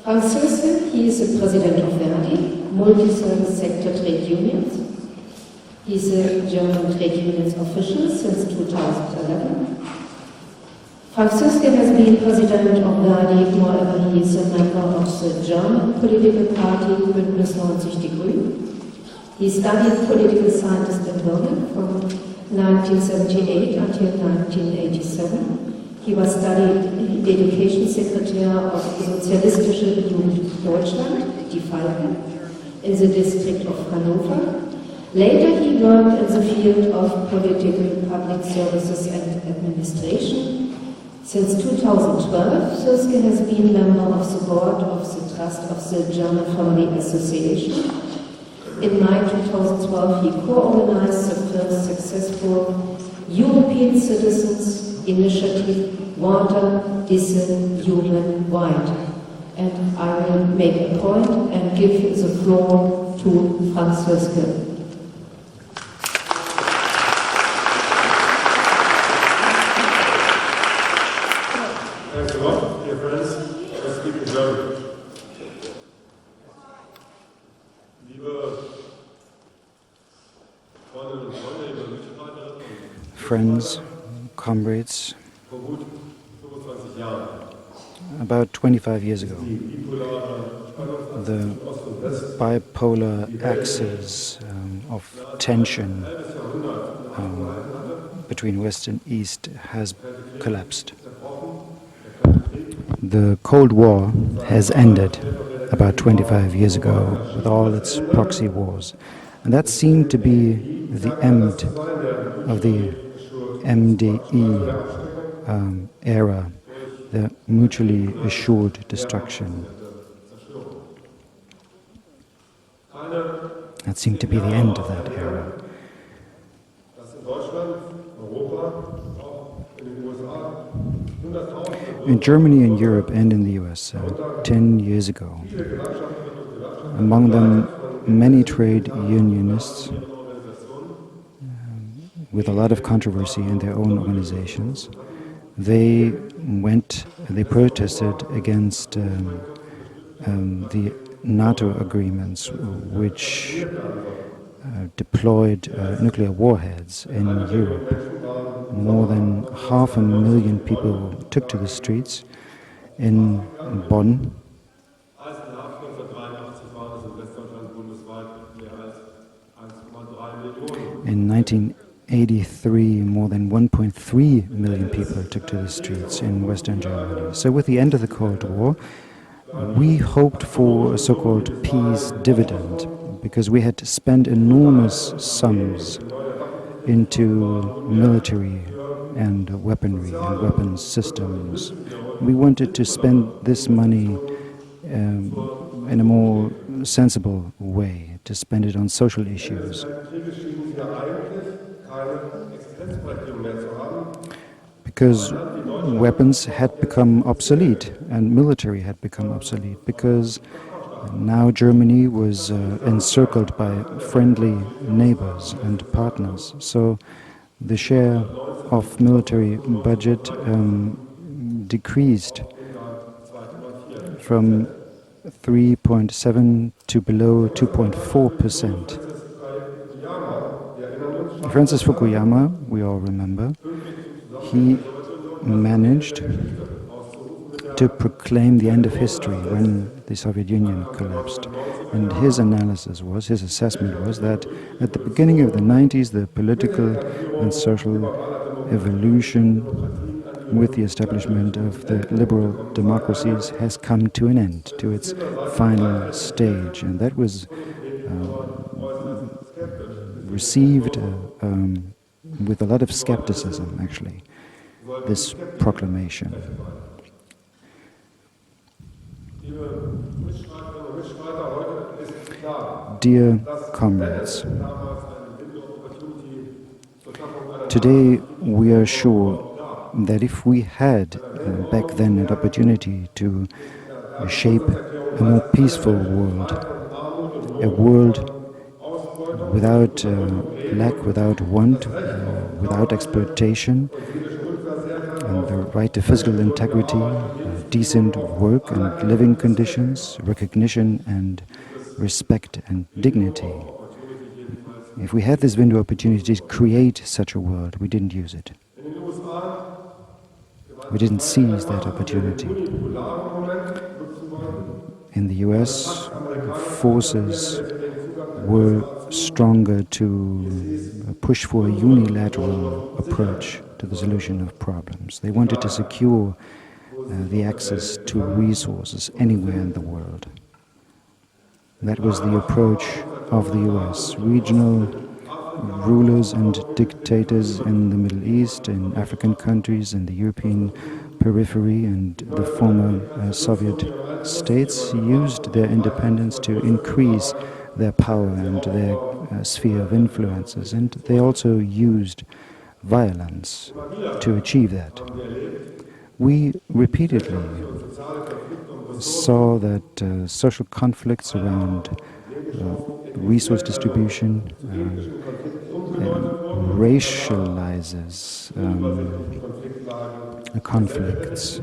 Frank Bzirske, he is the president of ver.di, multi-service sector trade unions. He's a German trade unions official since 2011. Frank Bzirske has been president of ver.di, moreover he is a member of the German political party Bündnis 90 Die Grünen. He studied political science in Berlin from 1978 until 1987. He was studied Education Secretary of Sozialistische Jugend Deutschland, die Falken, in the district of Hanover. Later he worked in the field of political public services and administration. Since 2012, Bzirske has been member of the board of the Trust of the German Family Association. In May 2012 he co-organized the first successful European Citizens Initiative, Water, diesem, human, white. And I will make a point and give the floor to Frank Bzirske. Thanks a lot, dear friends. I speak in German. Friends, comrades, about 25 years ago, the bipolar axis of tension between West and East has collapsed. The Cold War has ended about 25 years ago with all its proxy wars, and that seemed to be the end of the MDE era, the mutually assured destruction. That seemed to be the end of that era. In Germany and Europe and in the US 10 years ago, among them many trade unionists with a lot of controversy in their own organizations, they protested against the NATO agreements which deployed nuclear warheads in Europe. More than 500,000 people took to the streets in Bonn. In 1983, more than 1.3 million people took to the streets in Western Germany. So with the end of the Cold War, we hoped for a so-called peace dividend, because we had to spend enormous sums into military and weaponry and weapons systems. We wanted to spend this money in a more sensible way, to spend it on social issues. Because weapons had become obsolete and military had become obsolete, because now Germany was encircled by friendly neighbors and partners. So the share of military budget decreased from 3.7 to below 2.4%. Francis Fukuyama, we all remember, he managed to proclaim the end of history when the Soviet Union collapsed. And his analysis was, his assessment was that at the beginning of the 90s, the political and social evolution with the establishment of the liberal democracies has come to an end, to its final stage. And that was received with a lot of skepticism, actually, this proclamation. Dear comrades, today we are sure that if we had back then an opportunity to shape a more peaceful world, a world without lack, without want, without exploitation, and the right to physical integrity, decent work and living conditions, recognition and respect and dignity. If we had this window of opportunity to create such a world, we didn't use it. We didn't seize that opportunity. In the US, forces were stronger to push for a unilateral approach to the solution of problems. They wanted to secure the access to resources anywhere in the world. That was the approach of the US. Regional rulers and dictators in the Middle East, in African countries, in the European periphery and the former Soviet states used their independence to increase their power and their sphere of influences, and they also used violence to achieve that. We repeatedly saw that social conflicts around resource distribution racializes conflicts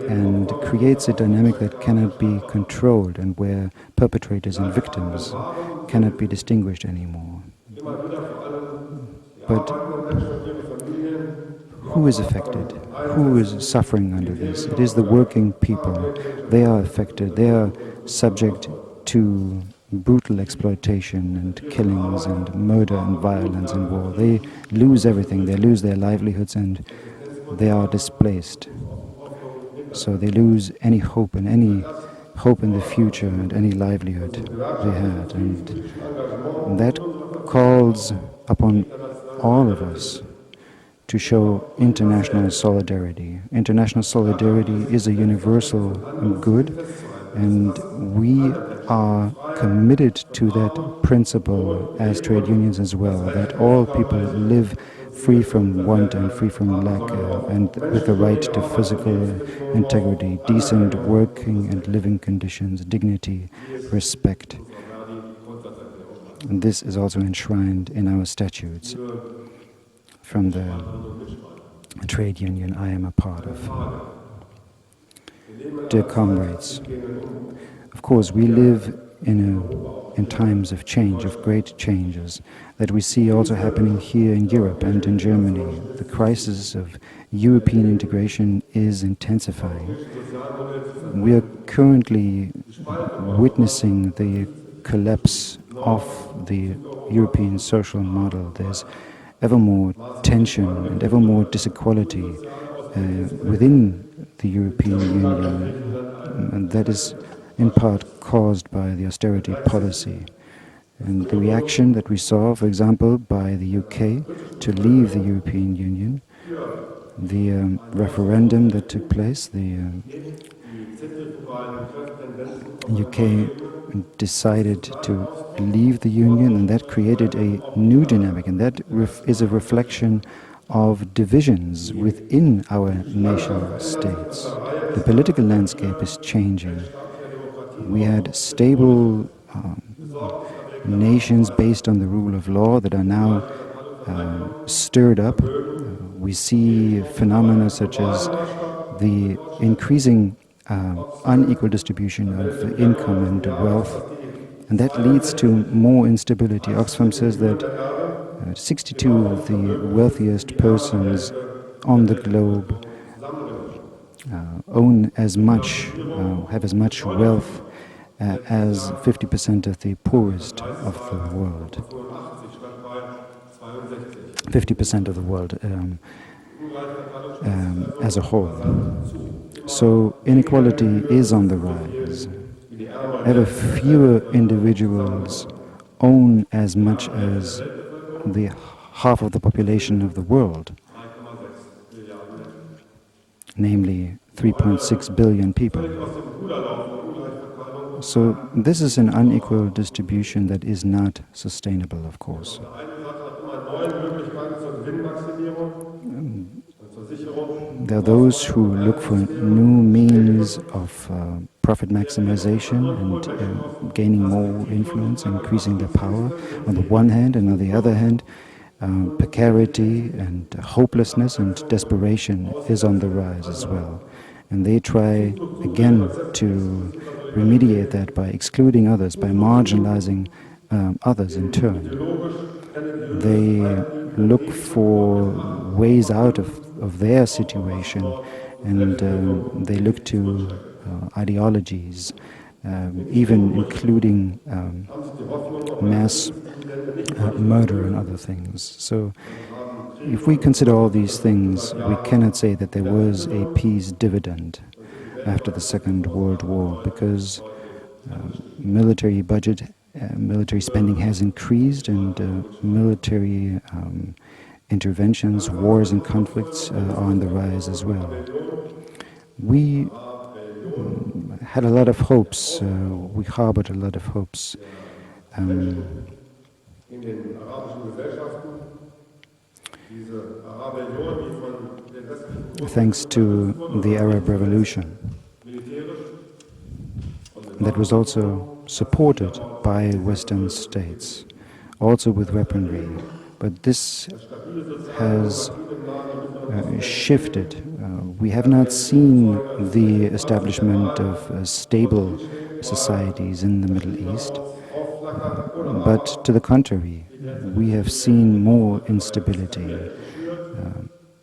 and creates a dynamic that cannot be controlled and where perpetrators and victims cannot be distinguished anymore. But who is affected? Who is suffering under this? It is the working people. They are affected. They are subject to brutal exploitation and killings and murder and violence and war. They lose everything. They lose their livelihoods and they are displaced. So they lose any hope and any hope in the future and any livelihood they had. And that calls upon all of us to show international solidarity. International solidarity is a universal good, and we are committed to that principle as trade unions as well, that all people live free from want and free from lack, and with the right to physical integrity, decent working and living conditions, dignity, respect. And this is also enshrined in our statutes from the trade union I am a part of. Dear comrades, of course we live in times of change, of great changes, that we see also happening here in Europe and in Germany. The crisis of European integration is intensifying. We are currently witnessing the collapse of the European social model. There's ever more tension and ever more disequality within the European Union, and that is in part caused by the austerity policy. And the reaction that we saw, for example, by the UK to leave the European Union, the referendum that took place, the UK decided to leave the Union, and that created a new dynamic, and that is a reflection of divisions within our nation states. The political landscape is changing. We had stable nations based on the rule of law that are now stirred up. We see phenomena such as the increasing unequal distribution of income and wealth, and that leads to more instability. Oxfam says that 62 of the wealthiest persons on the globe own as much, have as much wealth as 50% of the poorest of the world. 50% of the world as a whole. So inequality is on the rise. Ever fewer individuals own as much as the half of the population of the world, namely 3.6 billion people. So this is an unequal distribution that is not sustainable, of course. There are those who look for new means of profit maximization and gaining more influence, increasing their power on the one hand, and on the other hand, precarity and hopelessness and desperation is on the rise as well. And they try again to remediate that by excluding others, by marginalizing others in turn. They look for ways out of their situation, and they look to ideologies, even including mass murder and other things. So if we consider all these things, we cannot say that there was a peace dividend after the Second World War, because military budget, military spending has increased, and military interventions, wars and conflicts are on the rise as well. We had a lot of hopes, we harbored a lot of hopes thanks to the Arab Revolution, that was also supported by Western states, also with weaponry. But this has shifted. We have not seen the establishment of stable societies in the Middle East, but to the contrary, we have seen more instability,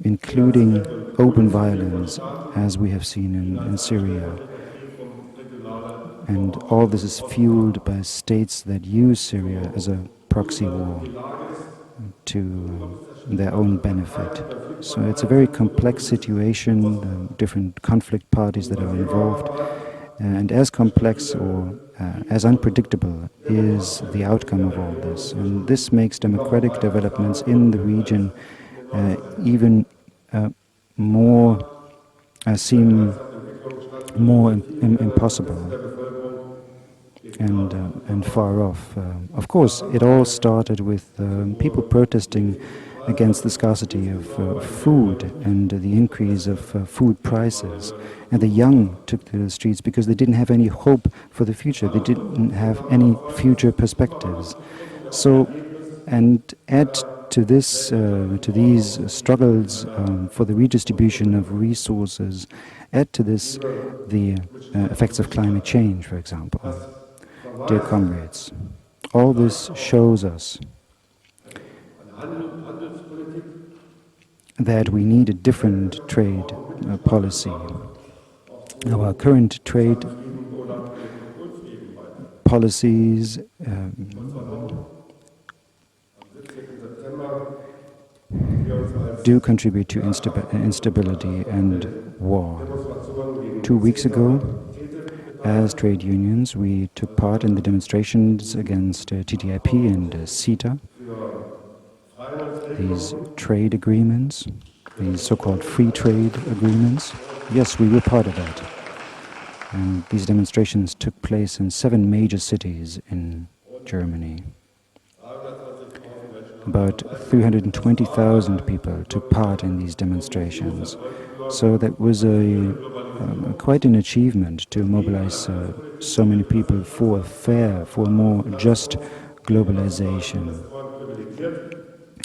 including open violence, as we have seen in Syria. And all this is fueled by states that use Syria as a proxy war to their own benefit. So it's a very complex situation, different conflict parties that are involved, and as complex or as unpredictable is the outcome of all this. And this makes democratic developments in the region even more seem more impossible and far off. Of course, it all started with people protesting against the scarcity of food and the increase of food prices. And the young took to the streets because they didn't have any hope for the future. They didn't have any future perspectives. So, and add to this, to these struggles for the redistribution of resources, add to this the effects of climate change, for example. Dear comrades, all this shows us that we need a different trade policy. Our current trade policies do contribute to instability and war. 2 weeks ago, as trade unions, we took part in the demonstrations against TTIP and CETA, these trade agreements, these so-called free trade agreements. Yes, we were part of that. And these demonstrations took place in 7 major cities in Germany. About 320,000 people took part in these demonstrations. So that was quite an achievement to mobilize so many people for a fair, for a more just globalization,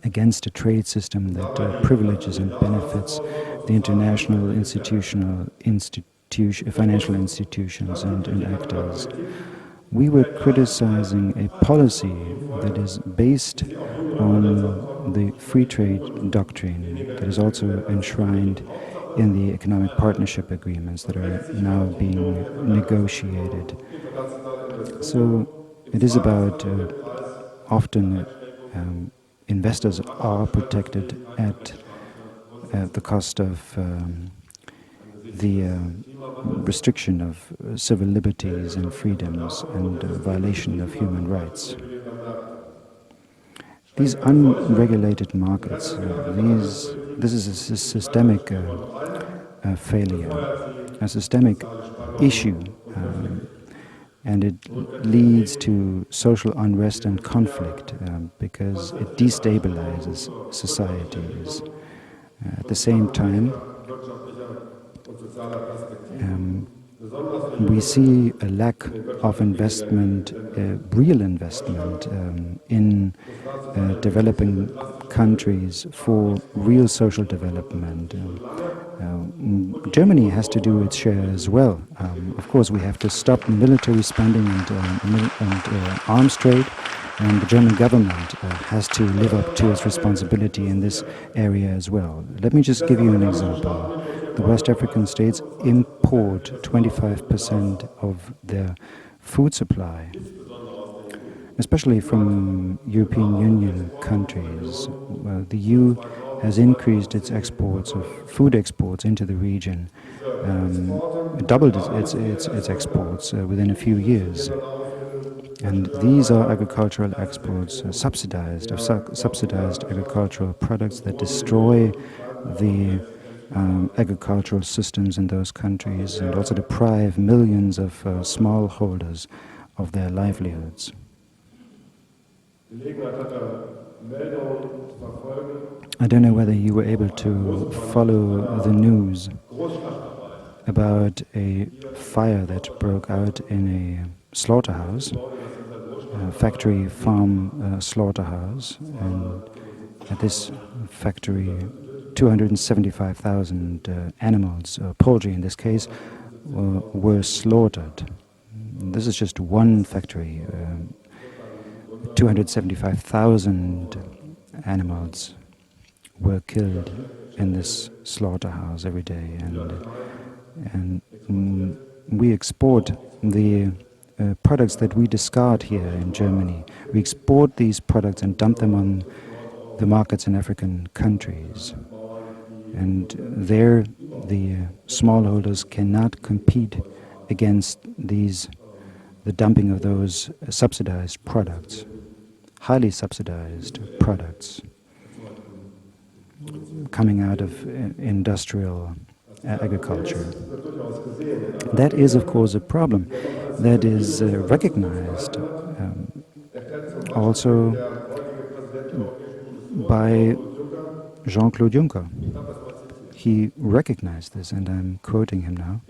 against a trade system that privileges and benefits the international financial institutions and actors. We were criticizing a policy that is based on the free trade doctrine that is also enshrined in the economic partnership agreements that are now being negotiated. So it is about often investors are protected at the cost of the restriction of civil liberties and freedoms and violation of human rights. These unregulated markets, this is a systemic failure, a systemic issue, and it leads to social unrest and conflict because it destabilizes societies. At the same time, we see a lack of investment, real investment, in developing countries for real social development. Germany has to do its share as well. Of course, we have to stop military spending and arms trade, and the German government has to live up to its responsibility in this area as well. Let me just give you an example. The West African states import 25% of their food supply, especially from European Union countries. Well, the EU has increased its exports of food exports into the region, doubled its exports within a few years. And these are agricultural exports subsidized agricultural products that destroy the agricultural systems in those countries and also deprive millions of smallholders of their livelihoods. I don't know whether you were able to follow the news about a fire that broke out in a slaughterhouse, a factory farm slaughterhouse, and at this factory 275,000 animals, poultry in this case, were slaughtered. This is just one factory. 275,000 animals were killed in this slaughterhouse every day, and we export the products that we discard here in Germany. We export these products and dump them on the markets in African countries. And there, the smallholders cannot compete against the dumping of those subsidized products, highly subsidized products coming out of industrial agriculture. That is, of course, a problem that is recognized also by Jean-Claude Juncker. He recognized this, and I'm quoting him now.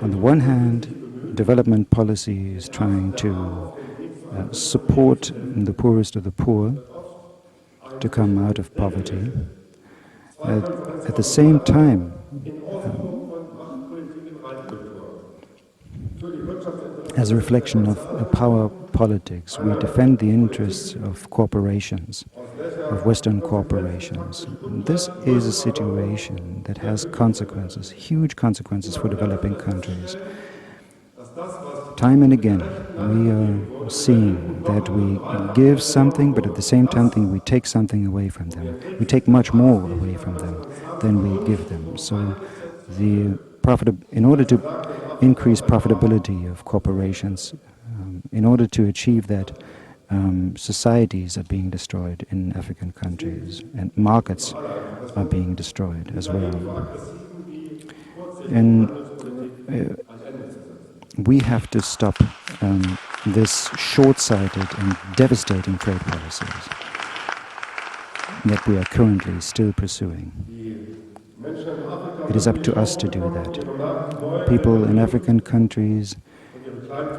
On the one hand, development policy is trying to support the poorest of the poor to come out of poverty. At the same time, as a reflection of power politics, we defend the interests of corporations, of Western corporations. This is a situation that has consequences, huge consequences for developing countries. Time and again, we are seeing that we give something, but at the same time we take something away from them. We take much more away from them than we give them. So in order to increase profitability of corporations, in order to achieve that, societies are being destroyed in African countries, and markets are being destroyed as well. And we have to stop this short-sighted and devastating trade policies that we are currently still pursuing. It is up to us to do that. People in African countries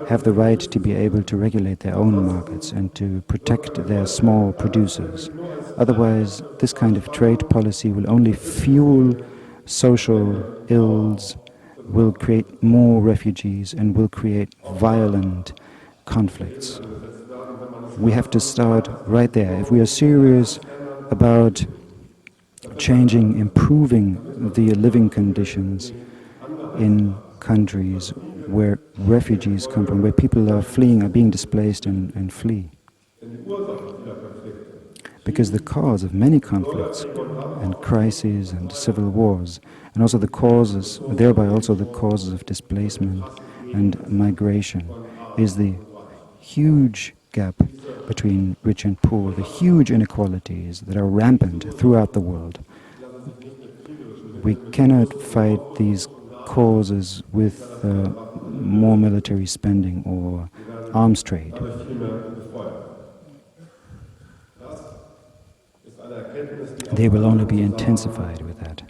have the right to be able to regulate their own markets and to protect their small producers. Otherwise, this kind of trade policy will only fuel social ills, will create more refugees, and will create violent conflicts. We have to start right there. If we are serious about changing, improving the living conditions in countries where refugees come from, where people are fleeing, are being displaced and flee. Because the cause of many conflicts and crises and civil wars, and also the causes, thereby also the causes of displacement and migration, is the huge gap between rich and poor, the huge inequalities that are rampant throughout the world. We cannot fight these causes with more military spending or arms trade. They will only be intensified with that.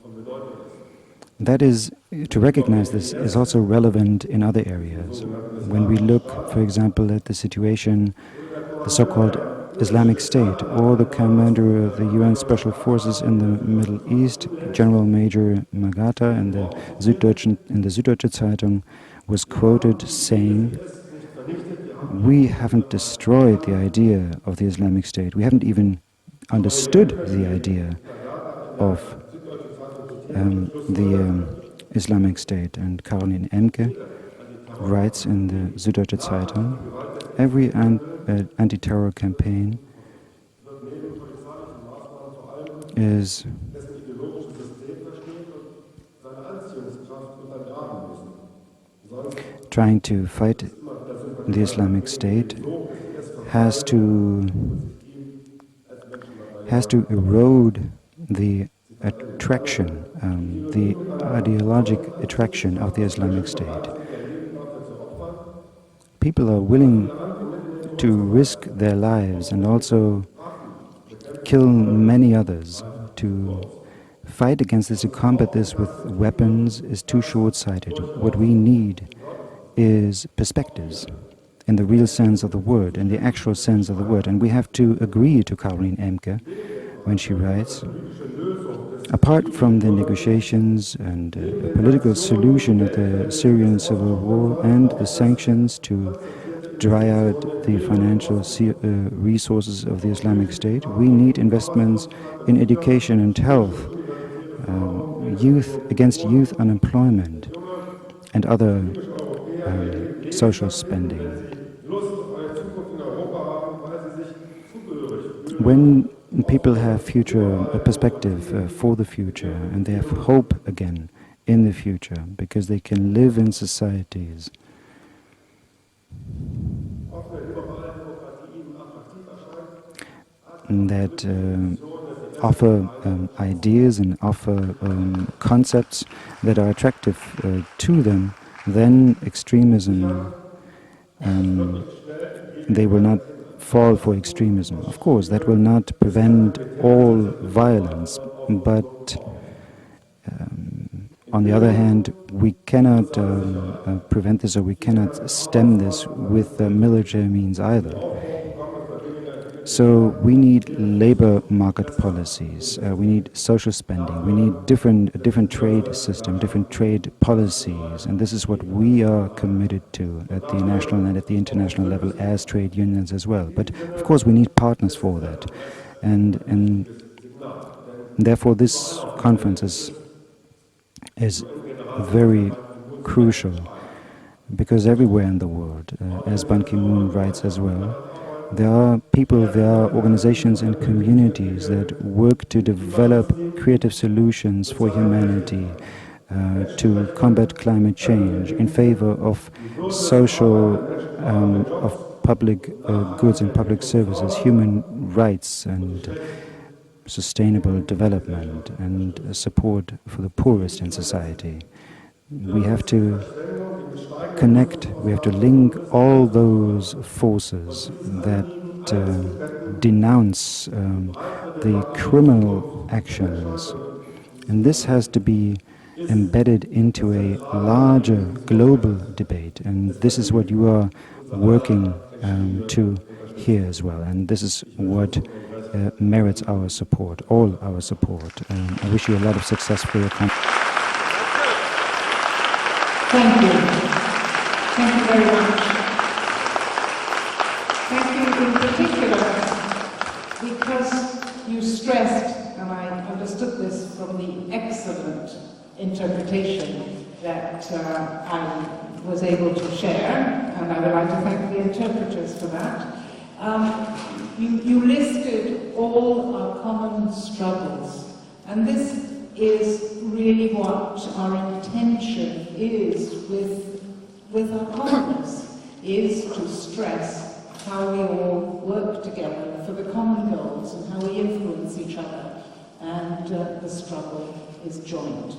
That is, to recognize this is also relevant in other areas. When we look, for example, at the situation, the so-called Islamic State, or the commander of the UN Special Forces in the Middle East, General Major Magata, in the Süddeutsche Zeitung, was quoted saying, "We haven't destroyed the idea of the Islamic State. We haven't even understood the idea of the Islamic State." And Caroline Emke writes in the Süddeutsche Zeitung, every anti-terror campaign is trying to fight the Islamic State, has to erode the attraction, the ideologic attraction of the Islamic State. People are willing to risk their lives and also kill many others. To fight against this, to combat this with weapons, is too short-sighted. What we need is perspectives, in the real sense of the word, in the actual sense of the word. And we have to agree to Caroline Emke when she writes, apart from the negotiations and a political solution of the Syrian civil war and the sanctions to dry out the financial resources of the Islamic State, we need investments in education and health, against youth unemployment and other social spending. When people have a perspective for the future, and they have hope again in the future, because they can live in societies that offer ideas and offer concepts that are attractive to them, then extremism, they will not fall for extremism. Of course, that will not prevent all violence, but on the other hand, we cannot prevent this, or we cannot stem this with military means either. So we need labor market policies, we need social spending, we need a different trade system, different trade policies, and this is what we are committed to at the national and at the international level as trade unions as well. But of course we need partners for that, and therefore this conference is very crucial, because everywhere in the world, as Ban Ki-moon writes as well, there are people, there are organizations and communities that work to develop creative solutions for humanity, to combat climate change in favor of social, of public goods and public services, human rights and sustainable development and support for the poorest in society. We have to connect, we have to link all those forces that denounce the criminal actions, and this has to be embedded into a larger global debate, and this is what you are working to here as well, and this is what merits our support, all our support. I wish you a lot of success for your conference. Thank you. Thank you very much. Thank you in particular because you stressed, and I understood this from the excellent interpretation that I was able to share, and I would like to thank the interpreters for that. You listed all our common struggles, and this is really what our intention is with our conference, is to stress how we all work together for the common goals and how we influence each other, and the struggle is joint.